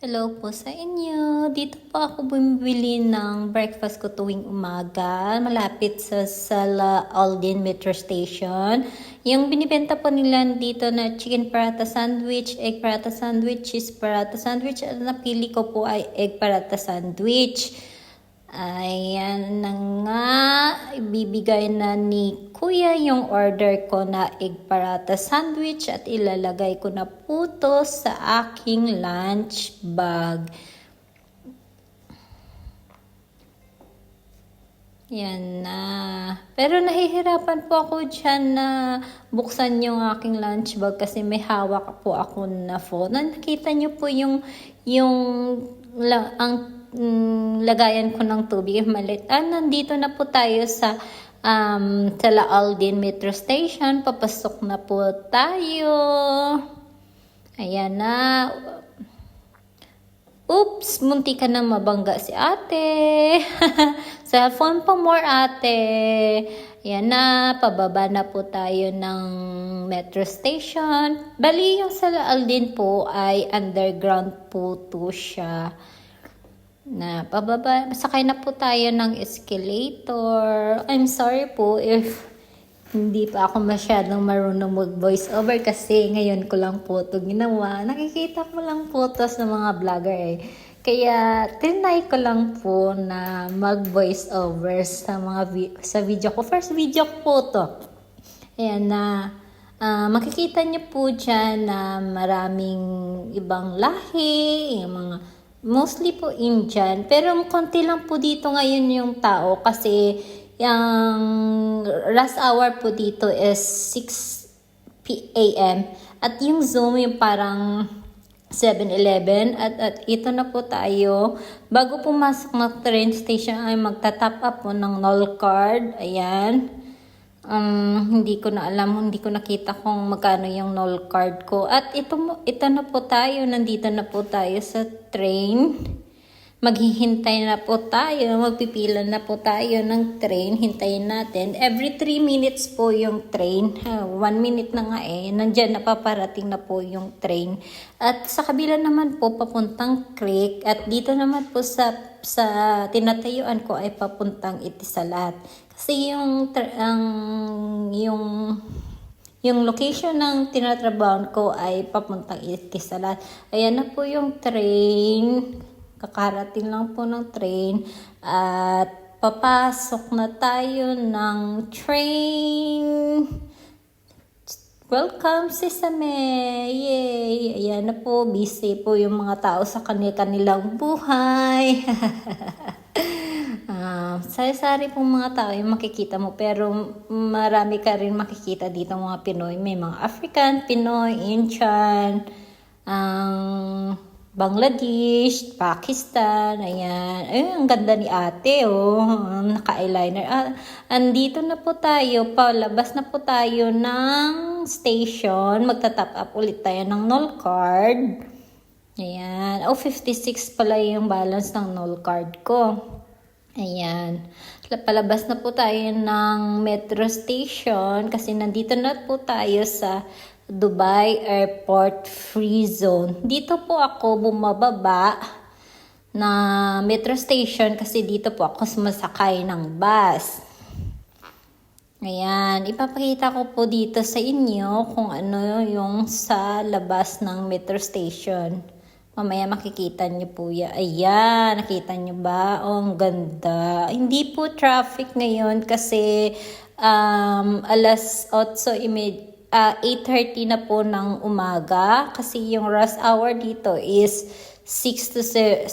Hello po sa inyo. Dito po ako bumibili ng breakfast ko tuwing umaga. Malapit sa Sala Aldin Metro Station. Yung binibenta po nila dito na chicken paratha sandwich, egg paratha sandwich, cheese paratha sandwich. At napili ko po ay egg paratha sandwich. Ayan na nga, ibibigay na ni Kuya yung order ko na egg paratha sandwich at ilalagay ko na po to sa aking lunch bag. Yan na. Pero nahihirapan po ako dyan na buksan yung aking lunch bag kasi may hawak po ako na phone. Nakita nyo po lagayan ko ng tubig malit. Nandito na po tayo sa La Aldin Metro Station. Papasok na po tayo. Ayan na. Oops, munti ka na mabangga si ate. Cellphone pa more ate. Yan na, pababa na po tayo ng metro station. Bali yung sa Aldin po ay underground po to siya. Na pababa, sakay na po tayo ng escalator. I'm sorry po if hindi pa ako masyadong marunong mag-voice over kasi ngayon ko lang po ito ginawa. Nakikita ko lang po ito sa mga vlogger eh. Kaya tinry ko lang po na mag-voice over sa sa video ko. First video ko po ito. Ayan na. Makikita niyo po dyan na maraming ibang lahi, yung mga mostly po Indian. Pero konti lang po dito ngayon yung tao kasi yung rush hour po dito is 6 a.m. At yung Zoom yung parang 7-Eleven. At ito na po tayo. Bago pumasok ng train station ay magta-top up po ng NOL card. Ayan. Hindi ko na alam, hindi ko nakita kung magkano yung NOL card ko. At ito na po tayo. Nandito na po tayo sa train. Maghihintay na po tayo, magpipila na po tayo ng train, hintayin natin. Every 3 minutes po yung train, 1 minute na nga nandyan na paparating na po yung train. At sa kabila naman po papuntang Creek at dito naman po sa tinatayuan ko ay papuntang Etisalat. Kasi yung location ng tinatrabahoan ko ay papuntang Etisalat. Ayan na po yung train. Kakarating lang po ng train at papasok na tayo ng train. Welcome Sesame! Yay! Ayan na po, busy po yung mga tao sa kanilang buhay. Sari-sari pong mga tao yung makikita mo pero marami ka rin makikita dito mga Pinoy. May mga African, Pinoy, Indian, Bangladesh, Pakistan, ayan. Ang ganda ni ate, naka-eyeliner. Andito na po tayo, palabas na po tayo ng station. Magta-top up ulit tayo ng NOL card. Ayan. 56 pala yung balance ng NOL card ko. Ayan. Palabas na po tayo ng metro station kasi nandito na po tayo sa Dubai Airport Free Zone. Dito po ako bumababa na metro station kasi dito po ako sumasakay ng bus. Ayan, ipapakita ko po dito sa inyo kung ano yung sa labas ng metro station. Mamaya makikita nyo po yan. Ayan, nakita nyo ba? Ang ganda. Hindi po traffic ngayon kasi alas 8:30 na po ng umaga kasi yung rush hour dito is 6 to 7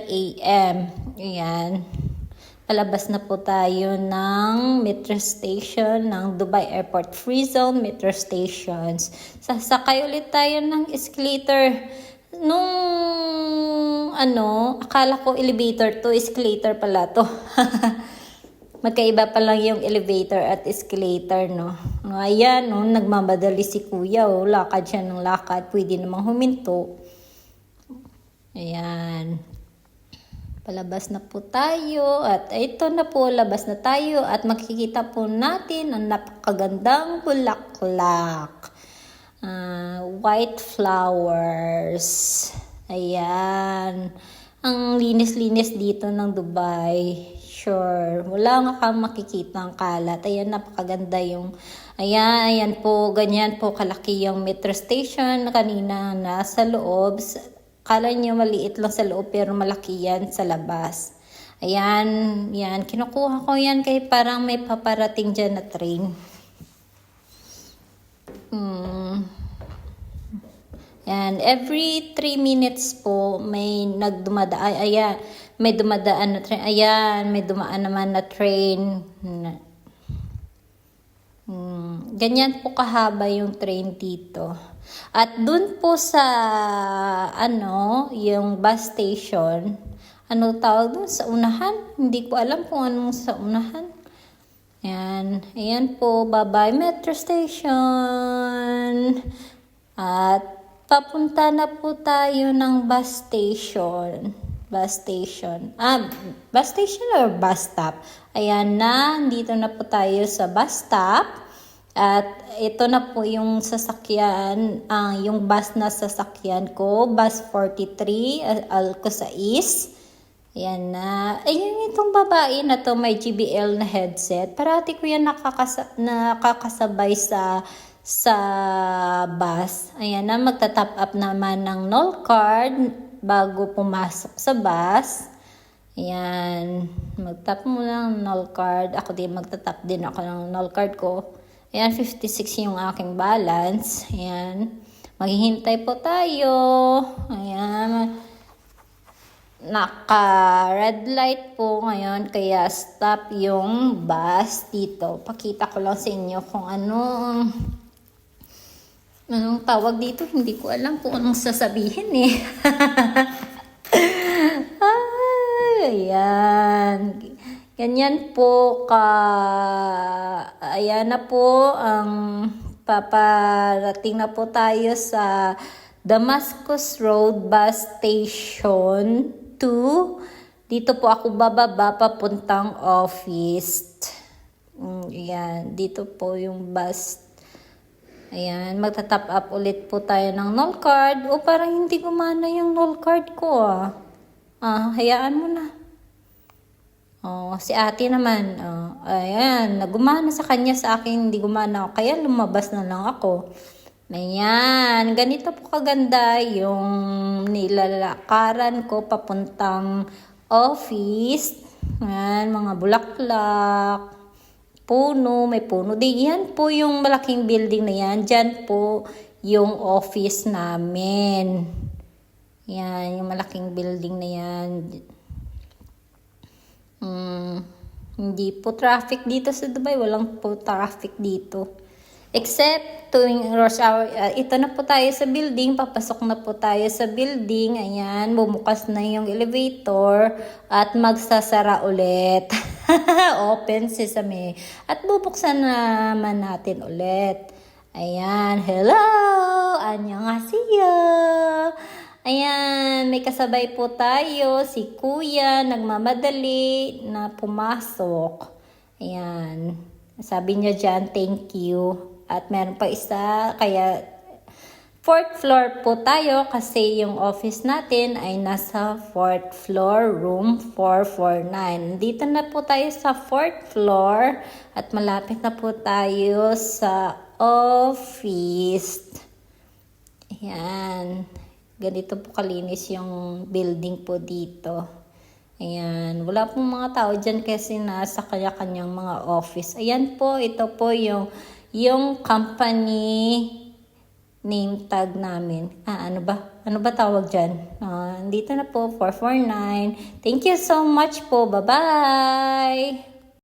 a.m. Ayan. Palabas na po tayo ng metro station ng Dubai Airport Free Zone metro stations. Sasakay ulit tayo ng escalator. Akala ko elevator to, escalator pala to. Magkaiba pa lang yung elevator at escalator, no? Ayan, nagmamadali si kuya, lakad siya ng lakad, pwede namang huminto. Ayan. Palabas na po tayo at ito na po, labas na tayo at makikita po natin ang napakagandang bulaklak. White flowers. Ayan. Ang linis-linis dito ng Dubai. Sure. Wala nga kang makikita ang kalat. Ayan, napakaganda yung... ayan po, ganyan po kalaki yung metro station. Kanina nasa loob. Kala nyo maliit lang sa loob pero malaki yan sa labas. Ayan, yan. Kinukuha ko yan kay parang may paparating dyan na train. Yan, every 3 minutes po may nagdumadaan. Ayan, may dumadaan na train. Ayan, may dumaan naman na train. Ganyan po kahaba yung train dito. At dun po sa yung bus station, ano tawag dun sa unahan? Hindi ko alam kung anong sa unahan. Ayan po, bye-bye Metro Station. At papunta na po tayo ng bus station. Bus station or bus stop? Ayan na, dito na po tayo sa bus stop. At ito na po yung sasakyan, yung bus na sasakyan ko, bus 43, Alcosais. Ayan na. Ayun, itong babae na to may JBL na headset. Parati ko yan nakakasabay sa bus. Ayan na, magta-top up naman ng NOL card bago pumasok sa bus. Ayan, mag-tap mo lang ng NOL card. Ako din, magta-tap din ako ng NOL card ko. Ayan, 56 yung aking balance. Ayan, maghihintay po tayo. Ayan, naka-red light po ngayon, kaya stop yung bus dito. Pakita ko lang sa inyo kung anong tawag dito. Hindi ko alam kung anong sasabihin eh. Ayan. Ganyan po ayan na po ang paparating na po tayo sa Damascus Road Bus Station 2. Dito po ako bababa papuntang office. Ayan, dito po yung bus. Ayan, magta-top up ulit po tayo ng NOL card. O parang hindi gumana yung NOL card ko hayaan mo na. Si ate naman, ayan, nagumana sa kanya, sa akin hindi gumana. Kaya lumabas na lang ako. Ayan, ganito po kaganda yung nilalakaran ko papuntang office. Ayan, mga bulaklak, puno, may puno din. Yan po yung malaking building na yan. Diyan po yung office namin. Yan, yung malaking building na yan. Hindi po traffic dito sa Dubai. Walang po traffic dito. Except tuwing rush hour. Ito na po tayo sa building. Papasok na po tayo sa building. Ayan, bumukas na yung elevator. At magsasara ulit. Open sesame. At bubuksan naman natin ulit. Ayan, hello! Annyeonghaseyo! Ayan, may kasabay po tayo, si Kuya, nagmamadali na pumasok. Ayan, sabi niya dyan, thank you. At meron pa isa, kaya 4th floor po tayo kasi yung office natin ay nasa 4th floor, room 449. Dito na po tayo sa 4th floor at malapit na po tayo sa office. Ayan. Ganito po kalinis yung building po dito. Ayan. Wala pong mga tao dyan kasi nasa kanya-kanyang mga office. Ayan po. Ito po yung company name tag namin. Ano ba? Ano ba tawag dyan? Dito na po. 449. Thank you so much po. Bye-bye!